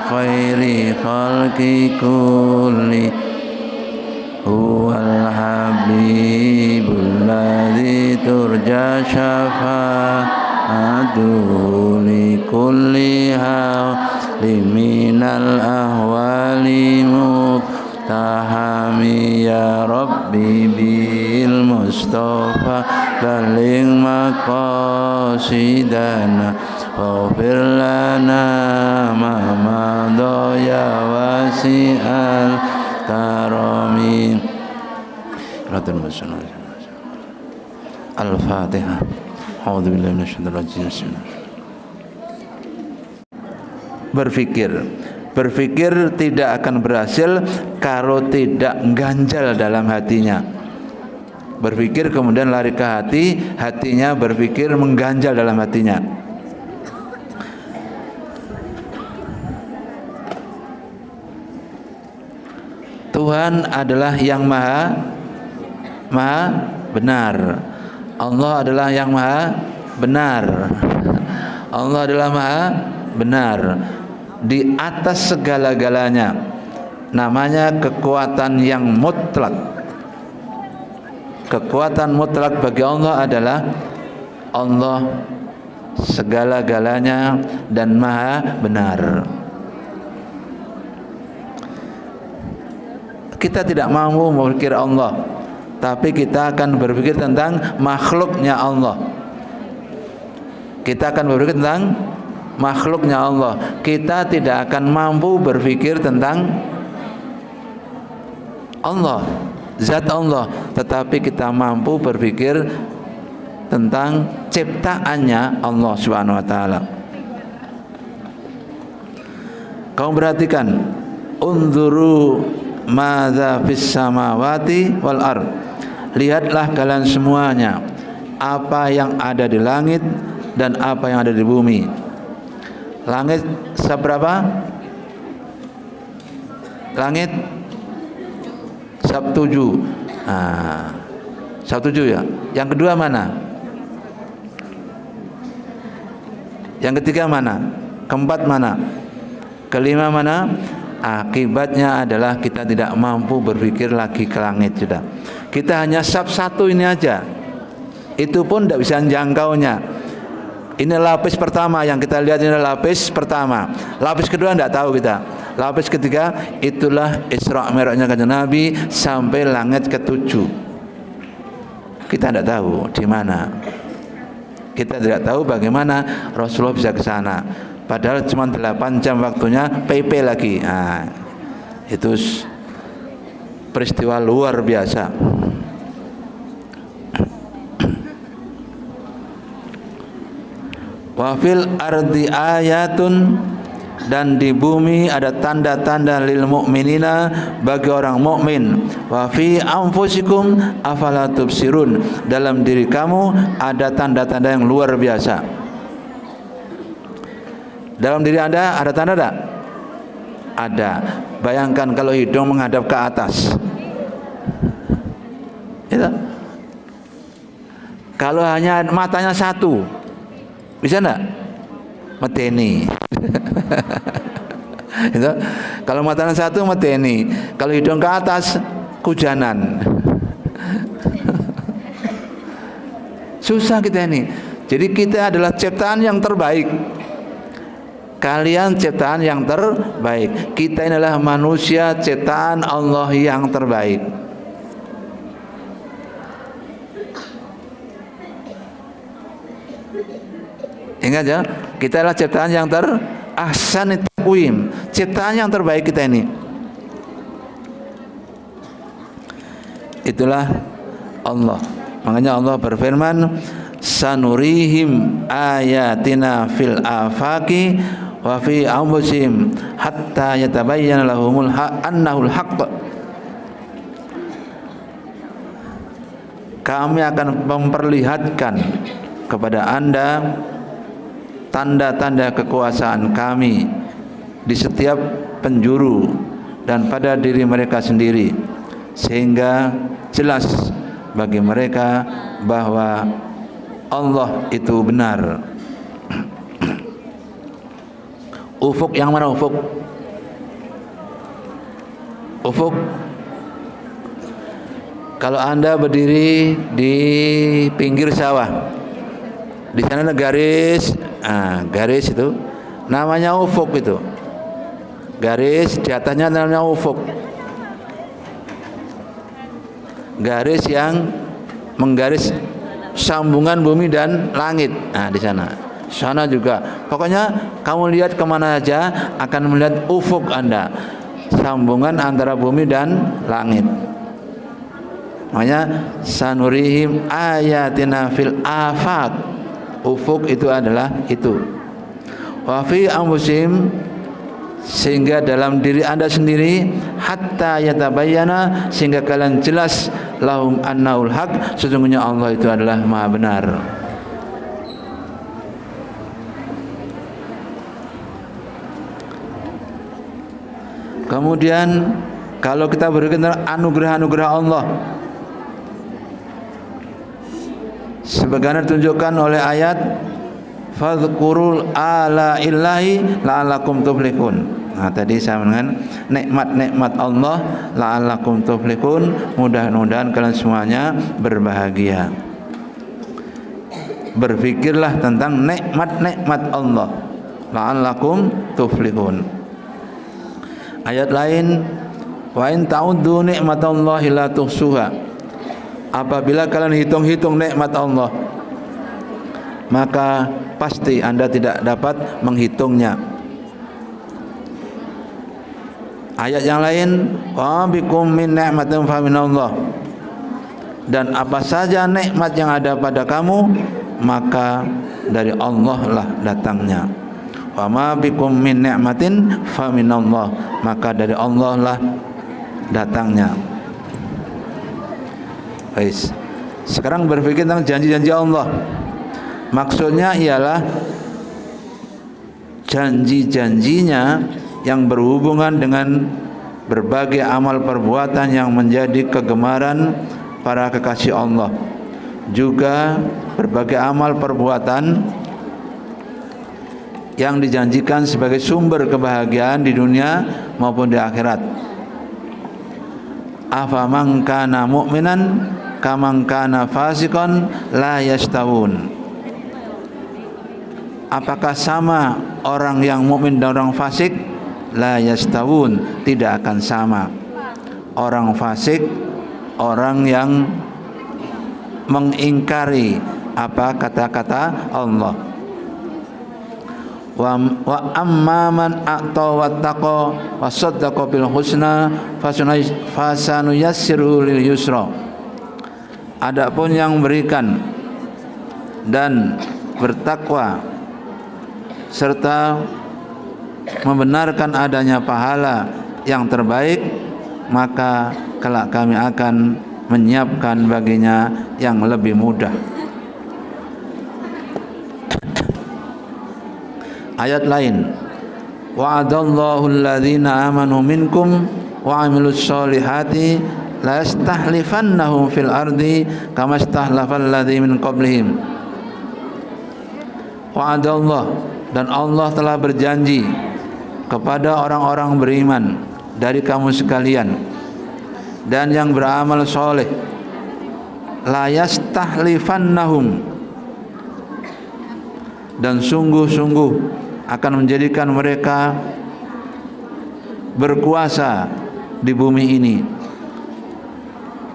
khairi khalqi kulli huwal habibul ladzi turja syafa'atuhu li kulli liminal ahwali muktahami ya Rabbi bil Mustafa baling maqasidana waghfir lana ma madha ya wasi'al karami. Al-Fatihah. A'udzubillahi minasyaitonir rajim. Berpikir tidak akan berhasil kalau tidak ganjal dalam hatinya. Berpikir kemudian lari ke hati, hatinya berpikir mengganjal dalam hatinya. Tuhan adalah yang maha benar. Allah adalah yang maha benar. Allah adalah maha benar di atas segala-galanya. Namanya kekuatan yang mutlak. Kekuatan mutlak bagi Allah adalah Allah segala-galanya dan maha benar. Kita tidak mampu berpikir Allah, tapi kita akan berpikir tentang makhluknya Allah. Kita akan berpikir tentang makhluknya Allah. Kita tidak akan mampu berpikir tentang Allah, zat Allah, tetapi kita mampu berpikir tentang ciptaannya Allah Subhanahu wa taala. Kamu perhatikan, unzuru madza fis samawati wal ard. Lihatlah kalian semuanya apa yang ada di langit dan apa yang ada di bumi. Langit seberapa? Langit Sabtuju. Sabtuju ya. Yang kedua mana? Yang ketiga mana? Keempat mana? Kelima mana? Akibatnya adalah kita tidak mampu berpikir lagi ke langit sudah. Kita hanya satu ini aja. Itu pun tidak bisa menjangkaunya. Ini lapis pertama yang kita lihat, ini lapis pertama. Lapis kedua tidak tahu kita. Lapis ketiga itulah Isra Mi'rajnya kanjeng Nabi sampai langit ketujuh. Kita tidak tahu di mana. Kita tidak tahu bagaimana Rasulullah bisa ke sana. Padahal cuma 8 jam waktunya, PP lagi. Itu peristiwa luar biasa. Wa fil ardi ayatun, dan di bumi ada tanda-tanda lil mu'minina, bagi orang mukmin. Wa fi anfusikum afala tubsirun, dalam diri kamu ada tanda-tanda yang luar biasa. Dalam diri Anda ada tanda tak? Ada. Bayangkan kalau hidung menghadap ke atas. Itu. Kalau hanya matanya satu, bisa enggak? Meteni. Itu. Kalau matanya satu meteni, kalau hidung ke atas kujanan. Susah kita ini. Jadi kita adalah ciptaan yang terbaik. Kalian ciptaan yang terbaik. Kita ini adalah manusia ciptaan Allah yang terbaik. Ingat ya, kita adalah ciptaan yang ahsanit taqwim, ciptaan yang terbaik kita ini. Itulah Allah. Makanya Allah berfirman, sanurihim ayatina fil afaqi wa fi anfusihim hatta yatabayyana lahumul annahul haqq. Kami akan memperlihatkan kepada Anda tanda-tanda kekuasaan kami di setiap penjuru dan pada diri mereka sendiri, sehingga jelas bagi mereka bahwa Allah itu benar. Ufuk yang mana ufuk? Ufuk. Kalau Anda berdiri di pinggir sawah, di sana ada garis, garis itu namanya ufuk itu. Garis di atasnya namanya ufuk. Garis yang menggaris sambungan bumi dan langit. Nah, di sana. Sana juga. Pokoknya kamu lihat kemana aja akan melihat ufuk Anda. Sambungan antara bumi dan langit. Makanya sanurihim ayatina fil afaq. Ufuk itu adalah itu. Wa fi anfusihim, sehingga dalam diri Anda sendiri, hatta yatabayyana, sehingga kalian jelas, lahum annaul haq, sesungguhnya Allah itu adalah maha benar. Kemudian kalau kita berpikir tentang anugerah-anugerah Allah, sebagaimana ditunjukkan oleh ayat fadhkurul ala illahi la'allakum tuflihun. Nah, tadi saya mengatakan nikmat-nikmat Allah la'allakum tuflihun, mudah-mudahan kalian semuanya berbahagia. Berpikirlah tentang nikmat-nikmat Allah la'allakum tuflihun. Ayat lain, wa in ta'uddu nikmatallahi la tuhsuha. Apabila kalian hitung-hitung nikmat Allah, maka pasti Anda tidak dapat menghitungnya. Ayat yang lain, wa bikum min ni'matin fa minallah. Dan apa saja nikmat yang ada pada kamu, maka dari Allah lah datangnya. Wa ma bikum min ni'matin fa minallah, maka dari Allah lah datangnya. Guys, sekarang berpikir tentang janji-janji Allah. Maksudnya ialah janji-janjinya yang berhubungan dengan berbagai amal perbuatan yang menjadi kegemaran para kekasih Allah. Juga berbagai amal perbuatan yang dijanjikan sebagai sumber kebahagiaan di dunia maupun di akhirat. Afaman kana mu'minan kaman kana fasiqan la yastawun. Apakah sama orang yang mukmin dan orang fasik? La yastawun, tidak akan sama. Orang fasik, orang yang mengingkari apa kata-kata Allah. Wa amma man a'ta wattaqa wa saddaqa bil husna fasanuyassiru lil yusra. Adapun yang berikan dan bertakwa serta membenarkan adanya pahala yang terbaik, maka kelak kami akan menyiapkan baginya yang lebih mudah. Ayat lain, wa'adallahu alladhina amanu minkum wa 'amilus solihati la yastahlifannahum fil ardi kama istahlafal ladzi min qablihim. Wa'adallah, dan Allah telah berjanji kepada orang-orang beriman dari kamu sekalian dan yang beramal soleh, la yastahlifannahum, dan sungguh-sungguh akan menjadikan mereka berkuasa di bumi ini.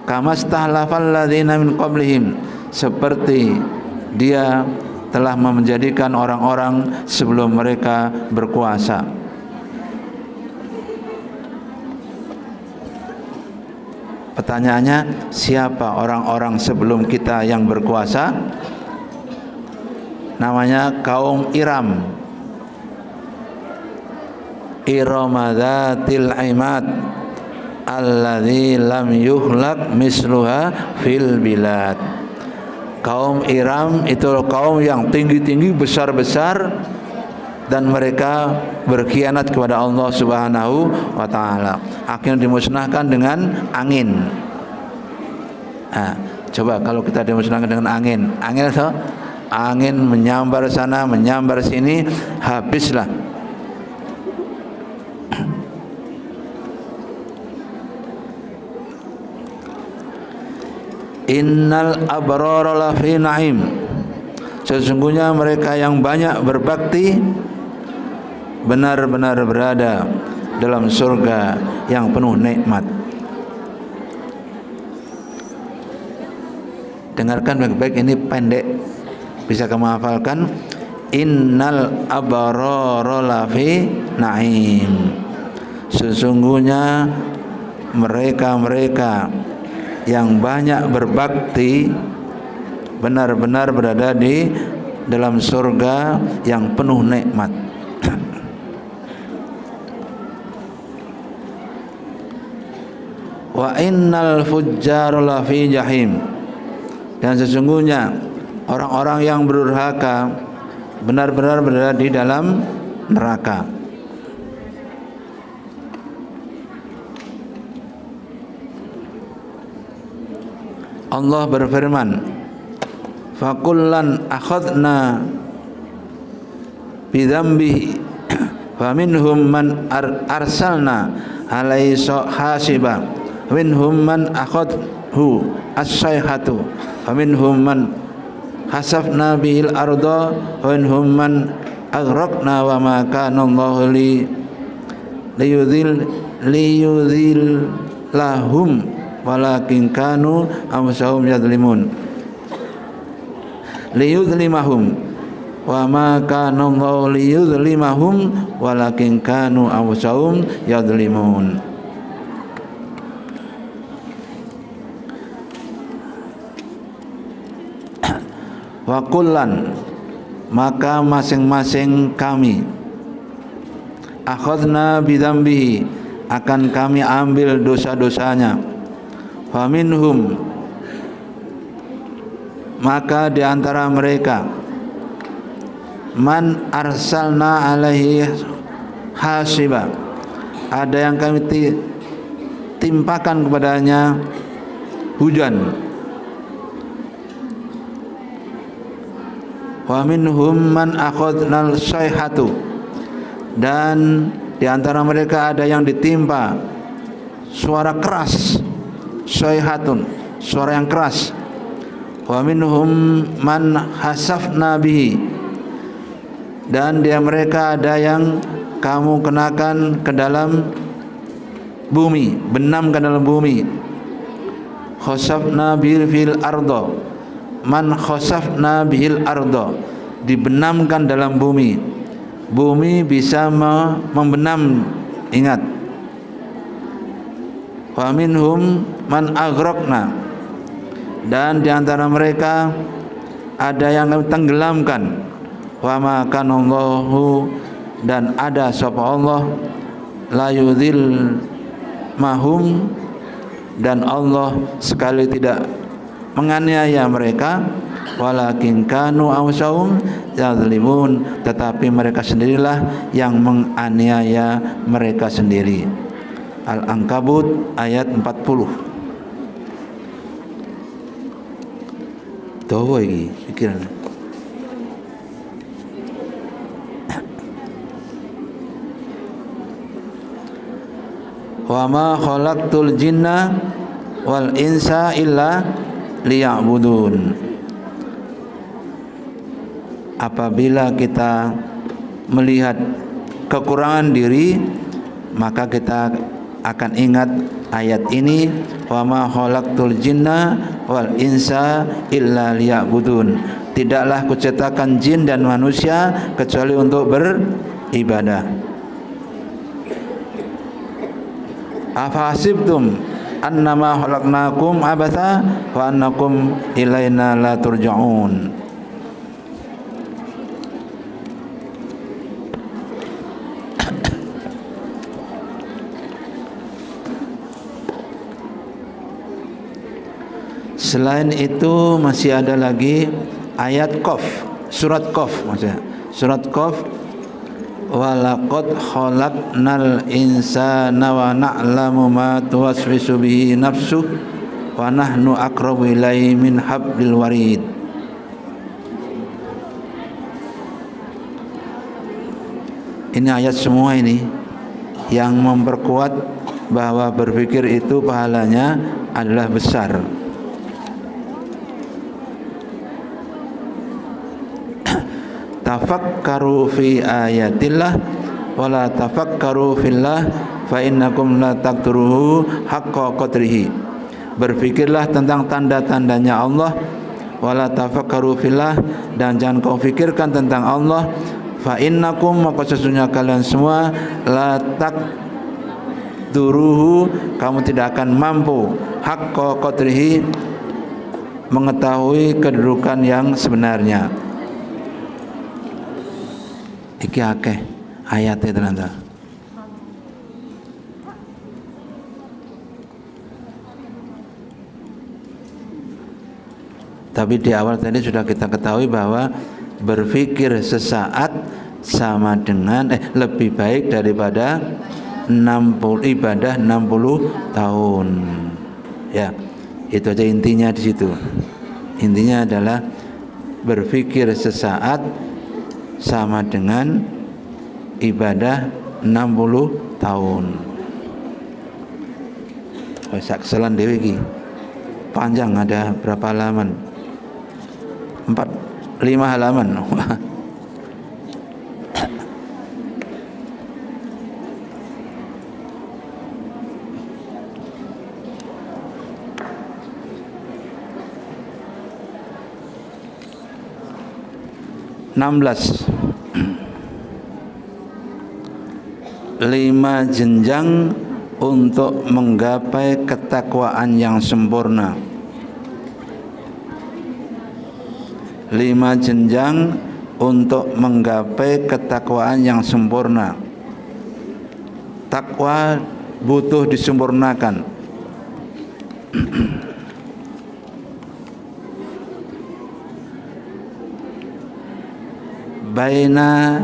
Kama stahlafal ladzina min qablihim, seperti dia telah menjadikan orang-orang sebelum mereka berkuasa. Pertanyaannya, siapa orang-orang sebelum kita yang berkuasa? Namanya kaum Iram. Iromadzatil imad alladzi lam yuhlak misluha fil bilad. Kaum Iram itu kaum yang tinggi-tinggi, besar-besar, dan mereka berkhianat kepada Allah Subhanahu wa taala. Akhirnya dimusnahkan dengan angin. Nah, coba kalau kita dimusnahkan dengan angin itu, angin menyambar sana, menyambar sini, habislah innal abrara lafi na'im, sesungguhnya mereka yang banyak berbakti benar-benar berada dalam surga yang penuh nikmat. Dengarkan baik-baik, ini pendek, bisa kamu hafalkan. Innal abrara lafi na'im, sesungguhnya mereka-mereka yang banyak berbakti benar-benar berada di dalam surga yang penuh nikmat. Wa innal fujjara lafi jahim, dan sesungguhnya orang-orang yang berdurhaka benar-benar berada di dalam neraka. Allah berfirman, fakullan akhadna bidzambihi faminhum man arsalna alaihi hasiba minhum man akhadhu as-sayhatu faminhum man hasafna bihil arda wa minhum man aghraqna wa ma kana Allahu liyudhil lahum walakin kanu anfusahum yadlimun liyudlimahum wa ma kana Allahu liyudlimahum walakin kanu anfusahum yadlimun. Wa kullan, maka masing-masing kami, akhadna bidzambihi, akan kami ambil dosa-dosanya. Fa minhum, maka di antara mereka, man arsalna alaihi hasiba, ada yang kami timpakan kepadanya hujan. Wa minhum man akhadnal sayhatu, dan di antara mereka ada yang ditimpa suara keras, sayhatun, suara yang keras. Wa minhum man hasafna bihi, dan di mereka ada yang kamu kenakan ke dalam bumi, benam ke dalam bumi. Khasafna bil fil ardo, man khasafna bihil ardo, dibenamkan dalam bumi. Bumi bisa membenam, ingat. Wa minhum man aghraqna, dan di antara mereka ada yang kami tenggelamkan. Wa ma kana Allahu, dan ada sapa Allah, la yudhil mahum, dan Allah sekali tidak menganiaya mereka, walakin kanu anfusahum yadzlimun, tetapi mereka sendirilah yang menganiaya mereka sendiri. Al-Ankabut ayat 40. Tahu lagi pikiran. Wa ma khalaqtul jinna wal insa illa liya'budun. Apabila kita melihat kekurangan diri, maka kita akan ingat ayat ini, wa ma khalaqtul jinna wal insa illa liya'budun. Tidaklah kuciptakan jin dan manusia kecuali untuk beribadah. Afahasibtum annama khalaqnakum abatha wa annakum ilaina la turja'un. Selain itu masih ada lagi ayat Qaf, surat Qaf maksudnya. Surat Qaf, walaqad khalaqnal insana wa na'lamu ma tuwaswisu bihi nafsuh wa nahnu aqrabu ilaihi min hablil warid. Ini ayat semua ini yang memperkuat bahwa berpikir itu pahalanya adalah besar. tafakkaru fi ayatillah wa la tafakkaru fillah fa innakum la taqdiruhu haqqa qadrihi. Berfikirlah tentang tanda-tandanya Allah, wala tafakkaru fillah, dan jangan kau fikirkan tentang Allah, fa innakum, maka sesungguhnya kalian semua, la taqdiruhu, kamu tidak akan mampu, haqqa qadrihi, mengetahui kedudukan yang sebenarnya. Iki akeh ayatnya ternyata. Tapi di awal tadi sudah kita ketahui bahwa berpikir sesaat sama dengan lebih baik daripada 60 ibadah 60 tahun. Ya, itu aja intinya di situ. Intinya adalah berpikir sesaat sama dengan ibadah 60 tahun. Sak selan dewe iki. Panjang, ada berapa halaman? 5 halaman. Lima jenjang untuk menggapai ketakwaan yang sempurna. 5 jenjang untuk menggapai ketakwaan yang sempurna. Takwa butuh disempurnakan. Baina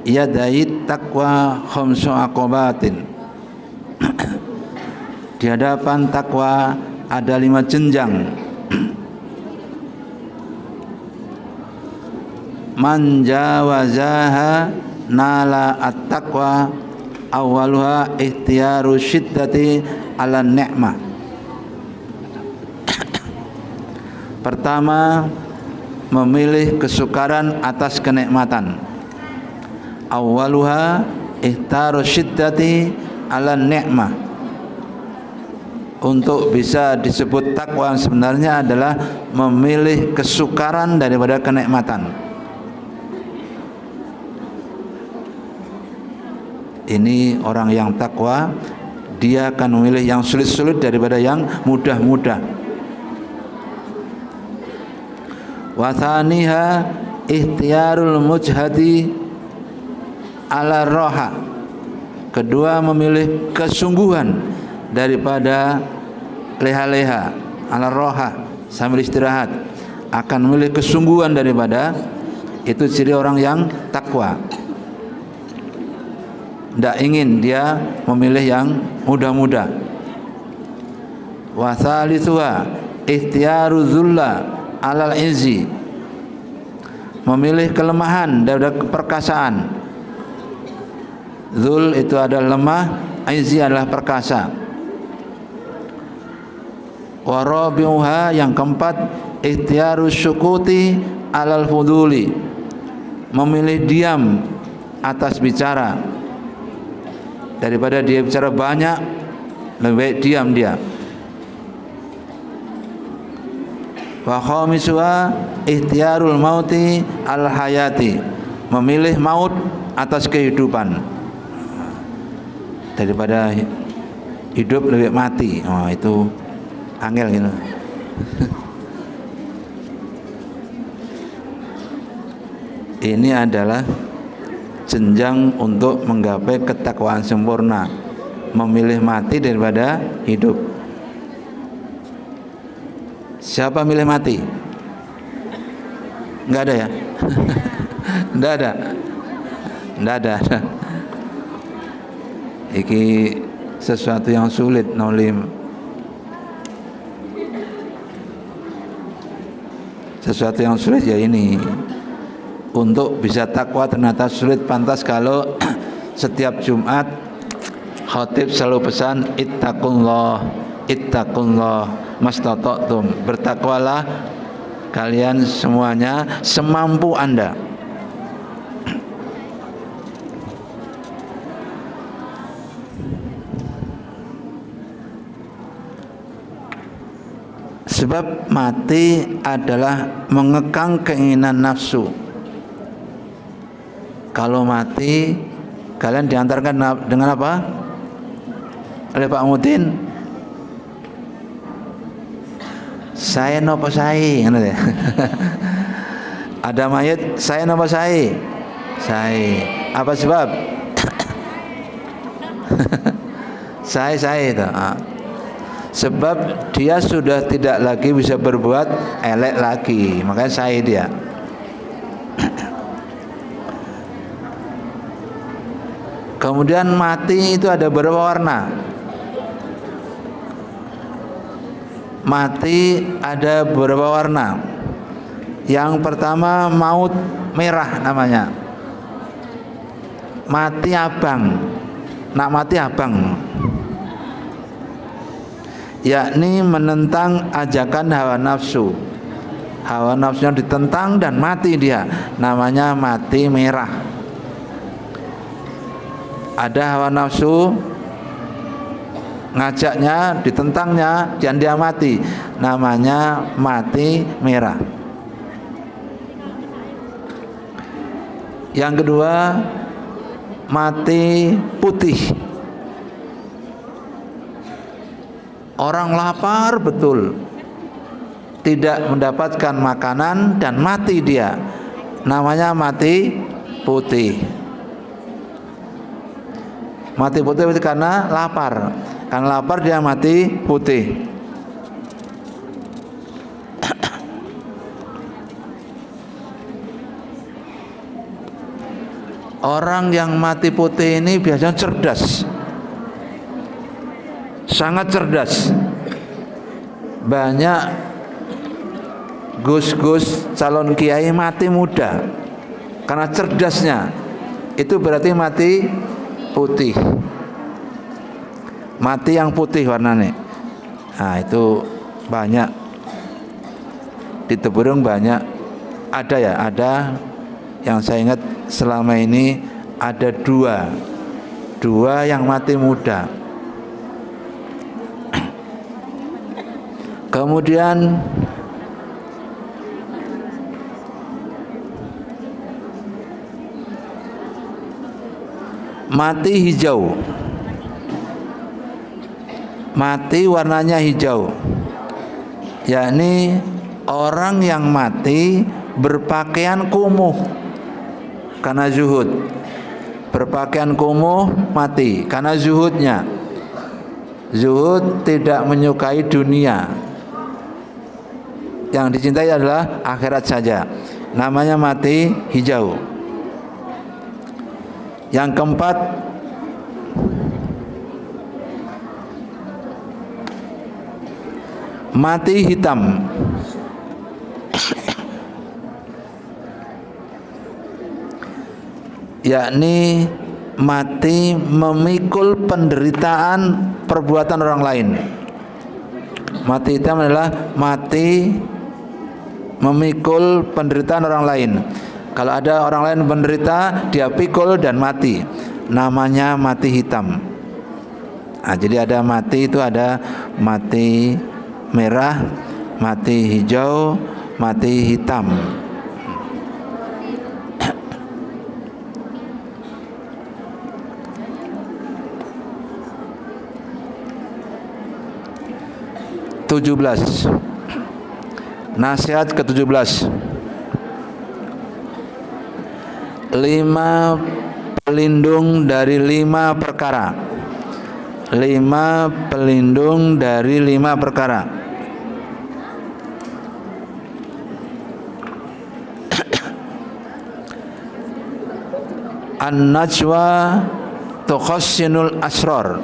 yadai takwa khamsu aqabatin. Di hadapan takwa ada 5 jenjang. Man jawazaha nala at-taqwa, awwaluha ikhtiyaru syiddati ala ni'mah. Pertama, memilih kesukaran atas kenikmatan. Awwaluha ikhtiyaru syiddati ala ni'mah. Untuk bisa disebut takwa sebenarnya adalah memilih kesukaran daripada kenikmatan. Ini orang yang takwa, dia akan memilih yang sulit-sulit daripada yang mudah-mudah. Wa thaniha ikhtiyarul mujhadi ala roha. Kedua, memilih kesungguhan daripada leha-leha, ala roha, sambil istirahat. Akan memilih kesungguhan daripada, itu ciri orang yang takwa. Tidak ingin dia memilih yang mudah-mudah. Wa thalithuha ikhtiyaru dhulla alal izzi. Memilih kelemahan daripada keperkasaan. Dhul itu adalah lemah, izzi adalah perkasa. Wa rabi'uha, yang keempat, ikhtiyaru syukuti alal fuduli. Memilih diam atas bicara. Daripada dia bicara banyak, lebih baik diam dia. Wa khamisuha ikhtiyarul mauti al hayati. Memilih maut atas kehidupan. Daripada hidup lebih mati. Oh, itu angel gitu. Ini adalah jenjang untuk menggapai ketakwaan sempurna. Memilih mati daripada hidup. Siapa milih mati? Enggak ada ya? Enggak ada. Enggak ada. Iki sesuatu yang sulit nolim. Sesuatu yang sulit ya ini. Untuk bisa takwa ternyata sulit. Pantas kalau setiap Jumat khatib selalu pesan ittaqullah, ittaqullah mastata'tum. Bertakwalah kalian semuanya semampu Anda. Sebab mati adalah mengekang keinginan nafsu. Kalau mati, kalian diantarkan dengan apa? Oleh Pak Mudin, saya nopo saya, ada mayat, saya nopo saya. Apa sebab? saya itu. Sebab dia sudah tidak lagi bisa berbuat elek lagi, makanya saya dia. Kemudian mati itu ada beberapa warna. Mati ada beberapa warna. Yang pertama maut merah namanya. Mati abang. Nak mati abang. Yakni menentang ajakan hawa nafsu. Hawa nafsunya ditentang dan mati dia. Namanya mati merah. Ada hawa nafsu ngajaknya, ditentangnya, dan dia mati. Namanya mati merah. Yang kedua, mati putih. Orang lapar betul, tidak mendapatkan makanan dan mati dia. Namanya mati putih. Mati putih itu karena lapar. Karena lapar dia mati putih. Orang yang mati putih ini biasanya cerdas. Sangat cerdas. Banyak gus-gus calon kiai mati muda karena cerdasnya. Itu berarti mati putih. Mati yang putih warnanya. Nah, itu banyak di Temburung, banyak. Ada ya, ada yang saya ingat selama ini ada dua yang mati muda. Kemudian mati hijau. Mati warnanya hijau. Yakni orang yang mati berpakaian kumuh karena zuhud. Berpakaian kumuh mati karena zuhudnya. Zuhud tidak menyukai dunia. Yang dicintai adalah akhirat saja. Namanya mati hijau. Yang keempat, mati hitam. Yakni mati memikul penderitaan perbuatan orang lain. Mati hitam adalah mati memikul penderitaan orang lain. Kalau ada orang lain menderita, dia pikul dan mati. Namanya mati hitam. Nah, jadi ada mati itu ada mati merah, mati hijau, mati hitam. ke-17. Nasihat ke-17. 5 pelindung dari 5 perkara. 5 pelindung dari 5 perkara. An-najwa tukhassinul asrar.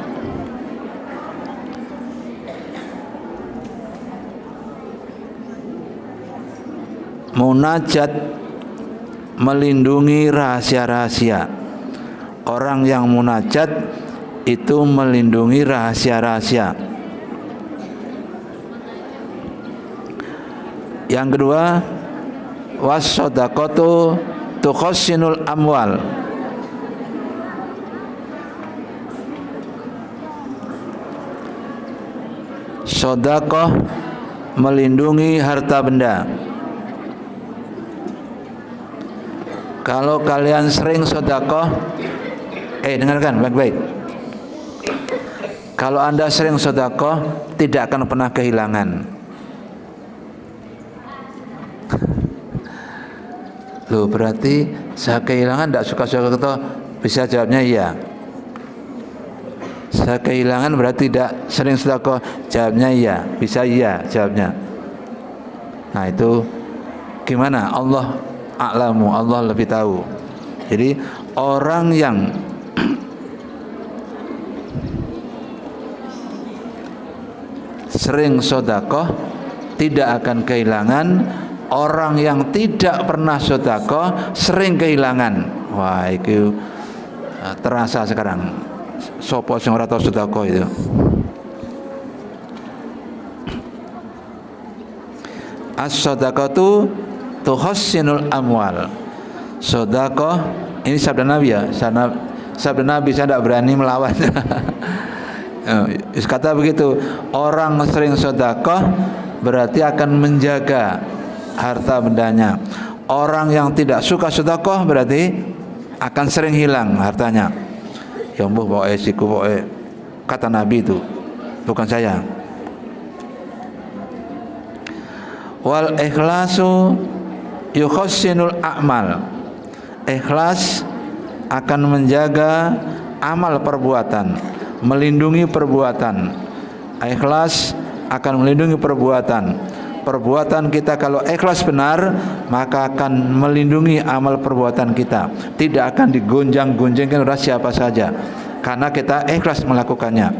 Munajat melindungi rahasia-rahasia. Orang yang munajat itu melindungi rahasia-rahasia. Yang kedua, was-shadaqatu tukhassinul amwal. Sedekah melindungi harta benda. Kalau kalian sering sedekah, dengarkan baik-baik. Kalau Anda sering sedekah, tidak akan pernah kehilangan. Loh, berarti saya kehilangan, tidak suka sedekah? Bisa jawabnya iya. Saya kehilangan berarti tidak sering sedekah? Jawabnya iya. Bisa iya jawabnya. Nah, itu gimana? Allah a'lamu, Allah lebih tahu. Jadi orang yang sering sedekah tidak akan kehilangan. Orang yang tidak pernah sedekah sering kehilangan. Wah, itu terasa sekarang. Sopo sing ora tau sedekah itu. As-sadaqatu tuhassinul amwal. Sedekah ini sabda Nabi ya. Sabda Nabi, saya tidak berani melawan. Kata begitu, orang sering sedekah berarti akan menjaga harta bendanya. Orang yang tidak suka sedekah berarti akan sering hilang hartanya. Ya mbuh pokoke siku pokoke, kata Nabi itu, bukan saya. Wal ikhlasu yukhassinul a'mal. Ikhlas akan menjaga amal perbuatan, melindungi perbuatan. Ikhlas akan melindungi perbuatan. Perbuatan kita kalau ikhlas benar, maka akan melindungi amal perbuatan kita. Tidak akan digonjang-gonjengkan oleh siapa saja, karena kita ikhlas melakukannya.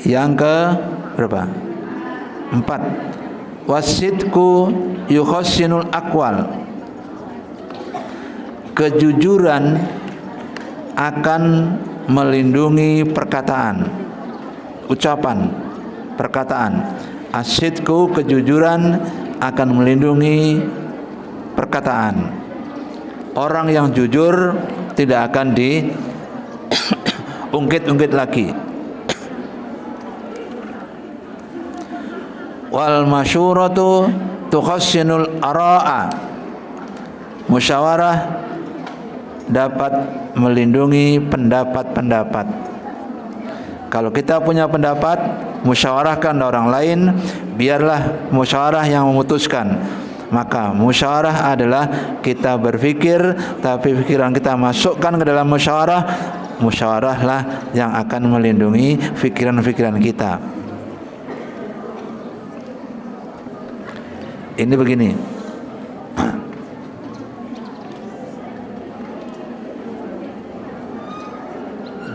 Yang ke berapa? 4. Wasidku yukhassinul aqwal. Kejujuran akan melindungi perkataan, ucapan, perkataan. Asidku, kejujuran akan melindungi perkataan. Orang yang jujur tidak akan diungkit-ungkit lagi. Wal masyuratu tukhassinul ara'a. Musyawarah dapat melindungi pendapat-pendapat. Kalau kita punya pendapat, musyawarahkan orang lain, biarlah musyawarah yang memutuskan. Maka musyawarah adalah kita berpikir, tapi pikiran kita masukkan ke dalam musyawarah. Musyawarahlah yang akan melindungi pikiran-pikiran kita. Ini begini.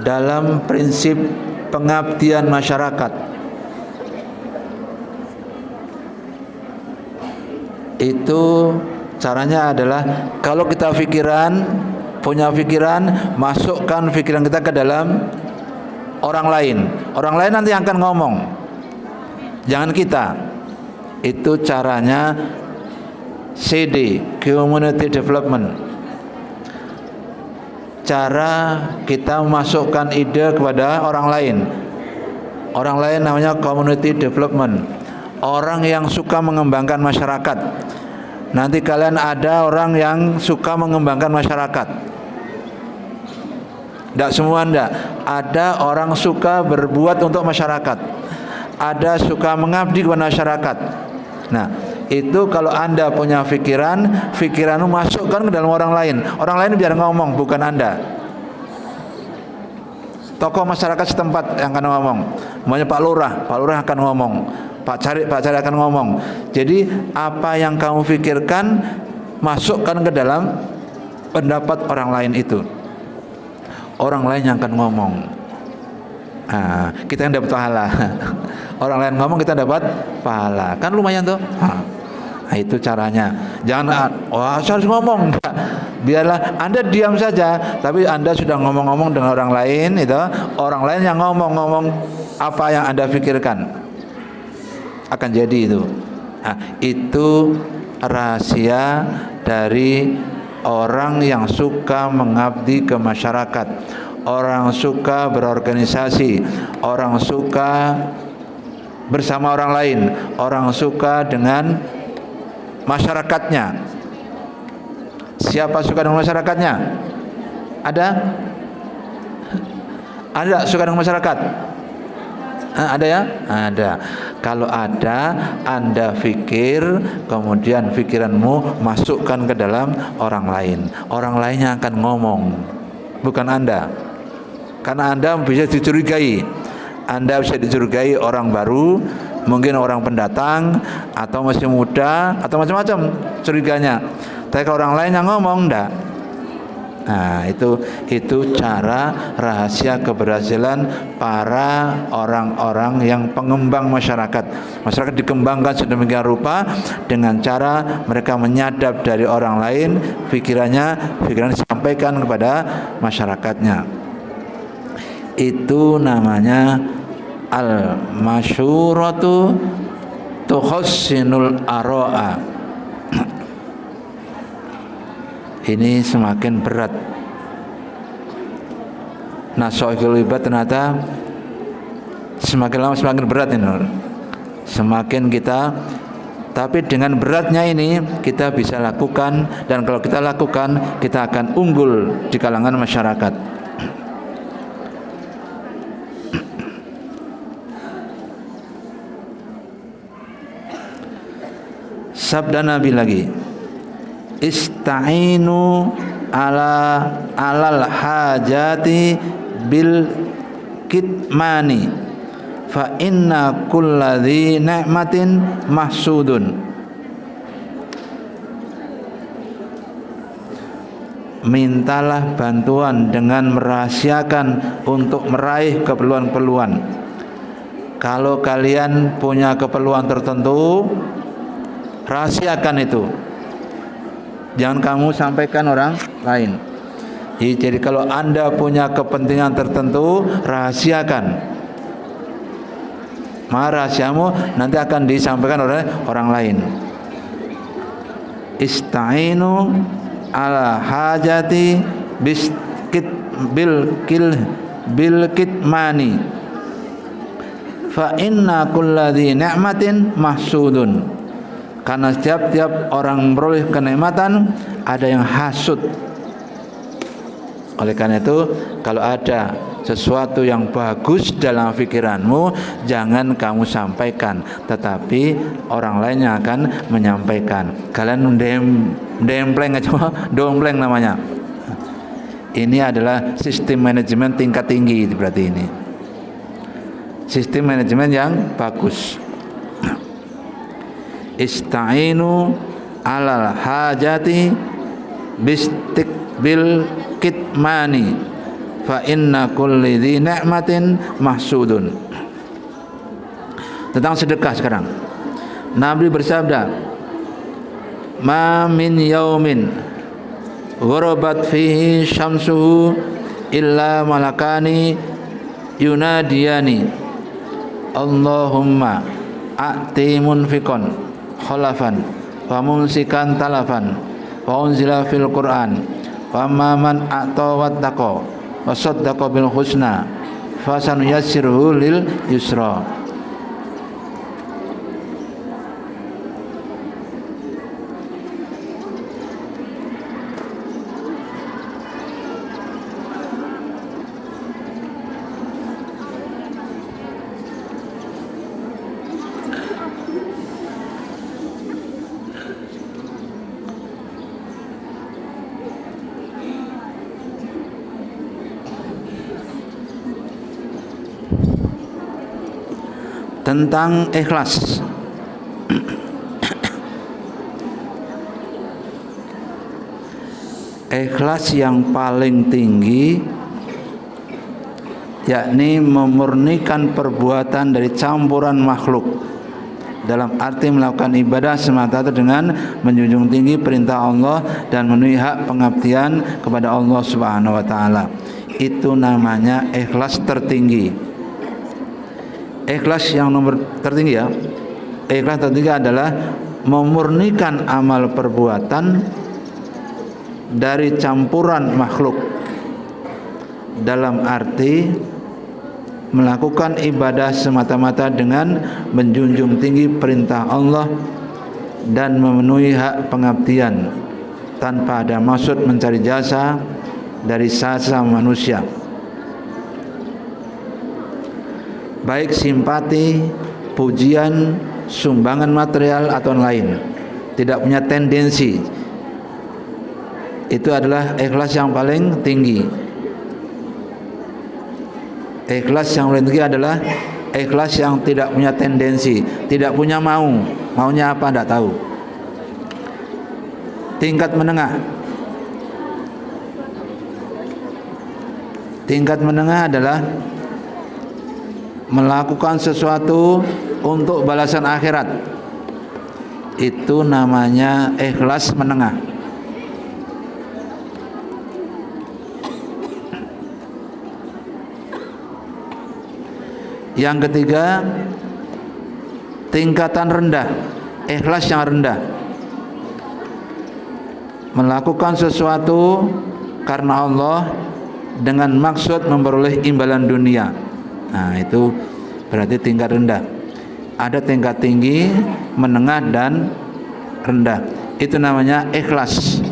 Dalam prinsip pengabdian masyarakat itu caranya adalah kalau kita punya pikiran, masukkan pikiran kita ke dalam orang lain. Orang lain nanti akan ngomong, jangan kita. Itu caranya CD, Community Development. Cara kita memasukkan ide kepada orang lain. Orang lain namanya community development. Orang yang suka mengembangkan masyarakat. Nanti kalian ada orang yang suka mengembangkan masyarakat. Tidak semua Anda. Ada orang suka berbuat untuk masyarakat. Ada suka mengabdi kepada masyarakat. Nah, itu kalau Anda punya pikiranmu masukkan ke dalam orang lain. Orang lain biar ngomong, bukan Anda. Tokoh masyarakat setempat yang akan ngomong. Namanya Pak Lurah akan ngomong. Pak Cari akan ngomong. Jadi apa yang kamu pikirkan, masukkan ke dalam pendapat orang lain itu. Orang lain yang akan ngomong. Kita yang dapat pahala. Orang lain ngomong, kita dapat pahala. Kan lumayan tuh. Nah, itu caranya. Jangan saya harus ngomong. Biarlah Anda diam saja, tapi Anda sudah ngomong-ngomong dengan orang lain, itu orang lain yang ngomong apa yang Anda pikirkan akan jadi itu. Nah, itu rahasia dari orang yang suka mengabdi ke masyarakat. orang suka berorganisasi, orang suka bersama orang lain, orang suka dengan masyarakatnya. Siapa suka dengan masyarakatnya? Ada? Ada suka dengan masyarakat? Ada ya? Ada. Kalau ada, Anda pikir, kemudian pikiranmu masukkan ke dalam orang lain. Orang lainnya akan ngomong, bukan Anda. Karena Anda bisa dicurigai. Anda bisa dicurigai orang baru, mungkin orang pendatang, atau masih muda, atau macam-macam curiganya. Tapi kalau orang lain yang ngomong, enggak. Nah, itu cara rahasia keberhasilan para orang-orang yang pengembang masyarakat. Masyarakat dikembangkan sedemikian rupa dengan cara mereka menyadap dari orang lain, pikiran disampaikan kepada masyarakatnya. Itu namanya al-masyuratu tuhassinul aro'a. Ini semakin berat. Nasohul ibad ternyata semakin lama semakin berat ini. Semakin kita, tapi dengan beratnya ini kita bisa lakukan, dan kalau kita lakukan kita akan unggul di kalangan masyarakat. Sabda Nabi lagi, ista'inu alal hajati bil kitmani fa inna kulladzi ni'matin mahsudun. Mintalah bantuan dengan merahasiakan untuk meraih keperluan-keperluan. Kalau kalian punya keperluan tertentu, rahasiakan itu. Jangan kamu sampaikan orang lain. Jadi kalau Anda punya kepentingan tertentu, rahasiakan. Maka rahasiamu nanti akan disampaikan oleh orang lain. Ista'inu ala hajati bil kitmani fa inna kulladzi ni'matin mahsudun. Karena setiap orang memperoleh kenikmatan ada yang hasud. Oleh karena itu, kalau ada sesuatu yang bagus dalam pikiranmu, jangan kamu sampaikan, tetapi orang lain yang akan menyampaikan. Kalian dempleng aja, dompleng namanya. Ini adalah sistem manajemen tingkat tinggi, berarti ini sistem manajemen yang bagus. Ista'inu alal hajati bil kitmani fa inna kulli dzi ni'matin mahsudun. Tentang sedekah sekarang, Nabi bersabda, ma min yaumin gharabat fihi syamsuhu illa malakani yunadiyani Allahumma a'ti munfiqan khalafan wa mumsikan talafan wa unzila fil Qur'an wa man a'ta wattaqa wa saddaqa bil husna fa sanuyassiruhu lil yusra. Tentang ikhlas. Ikhlas yang paling tinggi yakni memurnikan perbuatan dari campuran makhluk, dalam arti melakukan ibadah semata dengan menjunjung tinggi perintah Allah dan memenuhi hak pengabdian kepada Allah Subhanahu wa taala. Itu namanya ikhlas tertinggi. Ikhlas yang nomor tertinggi ya. Ikhlas tertinggi adalah memurnikan amal perbuatan dari campuran makhluk, dalam arti melakukan ibadah semata-mata dengan menjunjung tinggi perintah Allah dan memenuhi hak pengabdian tanpa ada maksud mencari jasa dari sesama manusia, baik simpati, pujian, sumbangan material atau lain. Tidak punya tendensi. Itu adalah ikhlas yang paling tinggi. Ikhlas yang paling tinggi adalah ikhlas yang tidak punya tendensi, tidak punya maunya apa tidak tahu. Tingkat menengah. Tingkat menengah adalah melakukan sesuatu untuk balasan akhirat. Itu namanya ikhlas menengah. Yang ketiga, tingkatan rendah, ikhlas yang rendah. Melakukan sesuatu karena Allah dengan maksud memperoleh imbalan dunia. Nah, itu berarti tingkat rendah. Ada tingkat tinggi, menengah dan rendah. Itu namanya ikhlas.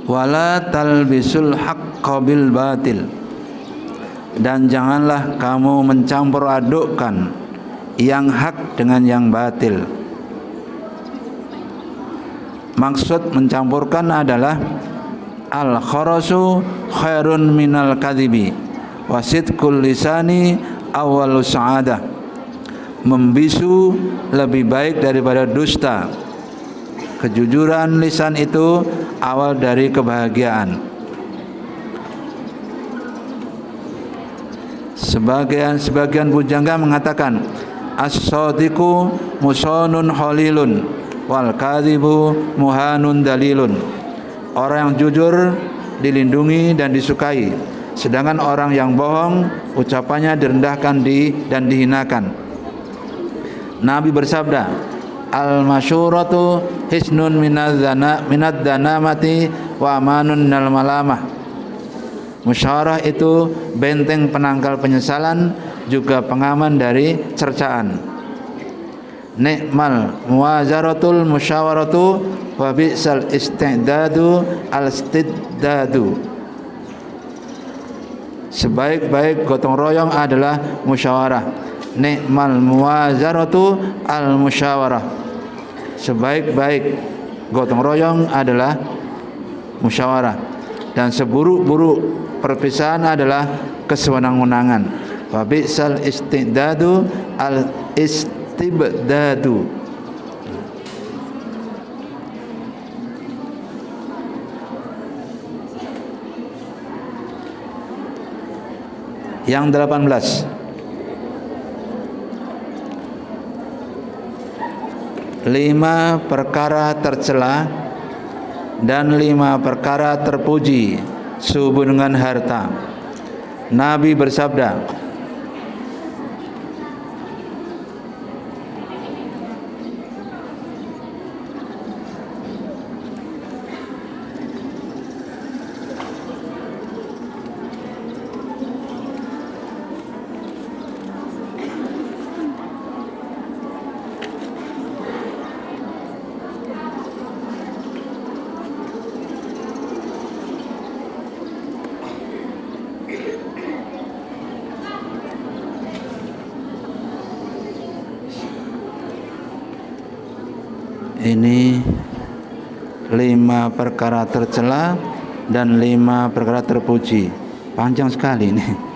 Wala talbisul haqqa bil batil, dan janganlah kamu mencampur adukkan yang hak dengan yang batil. Maksud mencampurkan adalah al kharasu khairun minal kadhibi wasidqul lisani awwalus sa'adah. Membisu lebih baik daripada dusta. Kejujuran lisan itu awal dari kebahagiaan. Sebagian bujangga mengatakan as-sadiqu musonun holilun wal kadhibu muhanun dalilun. Orang yang jujur dilindungi dan disukai, sedangkan orang yang bohong ucapannya direndahkan dan dihinakan. Nabi bersabda, al-masyuratu hisnun minad danamati wa amanun minal malamah. Musyawarah itu benteng penangkal penyesalan, juga pengaman dari cercaan. Ni'mal muwazaratul musyawaratu wa bi'sal istidadu al-istiddadu. Sebaik-baik gotong royong adalah musyawarah. Ni'mal muwazaratu al-musyawarah. Sebaik-baik gotong royong adalah musyawarah, dan seburuk-buruk perpisahan adalah kesewenang-wenangan. Wa bi'sal istidadu al-istibdadu. Yang 18, 5 perkara tercela dan 5 perkara terpuji sehubungan dengan harta. Nabi bersabda, ini 5 perkara tercela dan 5 perkara terpuji. Panjang sekali ini.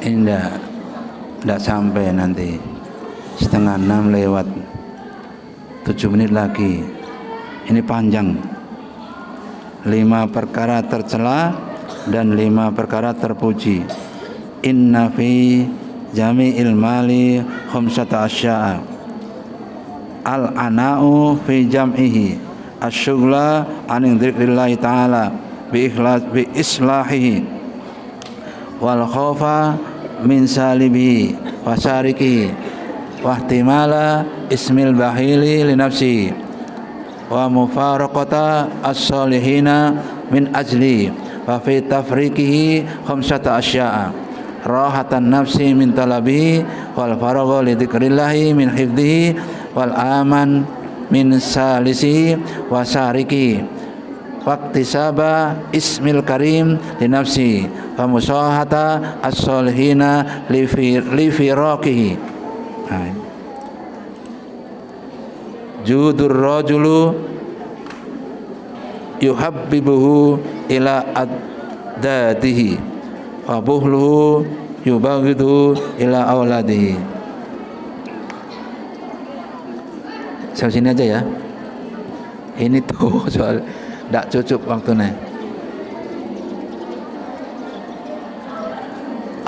Enggak sampai nanti. 5:30 lewat 7 menit lagi. Ini panjang. 5 perkara tercela dan 5 perkara terpuji. Inna fi jami'il mali khamsata asya'a. Al-ana'u fi jam'ihi, asyughla an dzikrillahi ta'ala bi islahihi, wal khaufa min salibihi wa syarikihi, wa ihtimala ismil bahili li nafsi, wa mufaraqata as-solihina min ajli, wa fi tafriqihi khamsata asya'a. Rahatan nafsi min talabihi, wal faragha li dzikrillahi min hifdhihi, wal aman min salisihi wa syarikihi, waqtisaba ismil karim li nafsi, wa musahata as-solihina li firaqihi. Judur rajulu yuhabbibuhu ila addadihi, wa buhluhu yubaghidu ila auladihi. Sampai sini aja ya. Ini tuh soal tidak cukup waktunya.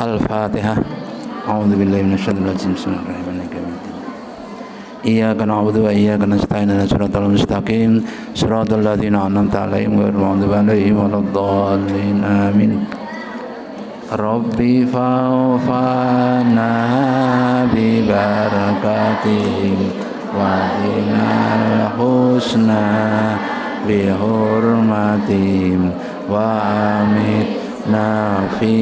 Al-Fatihah. A'udzubillahi minasyaitonir rajim. Bismillahirrahmanirrahim. Iyyaka na'budu wa iyyaka nasta'in. Ihdinas siratal mustaqim. Siratal ladzina an'amta 'alaihim ghairil maghdubi 'alaihim waladdallin. Amin. Rabbi fa'fana bi barakatihim wa dinal husna bi hurmatihim wa amitna fi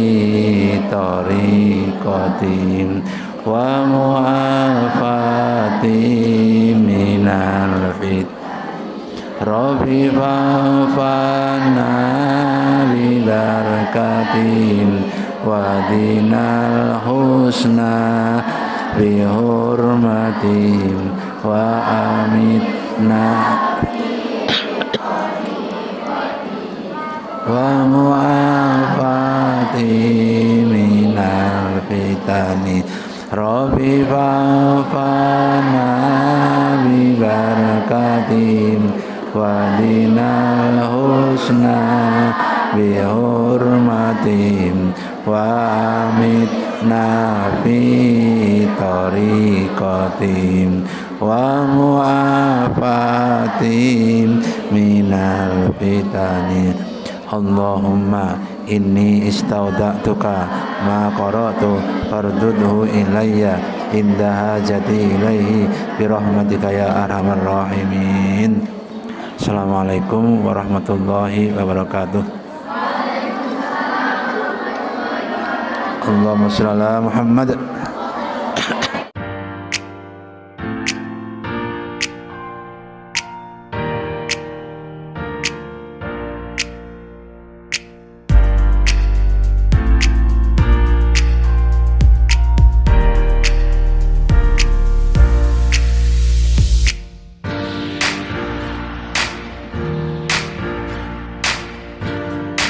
tariqatihim wa mu'afatihim minal fit. Rabbi fa'fana bi barakatihim wa dinal husna bi hurmatihim wa amitna wa mu'afatihim minal fitani. Rabbi fa'fana bi barakatihim wa dinal husna bi hurmatihim wa amitna fi tariqatihim wa mu'afatihim minal fitani. Allahumma inni istauda'tuka ma qara'tu fardudhu ilayya inda hajati ilaihi birahmatika ya arhamar rahimin. Assalamualaikum warahmatullahi wabarakatuh. Allahumma shalli ala Muhammad.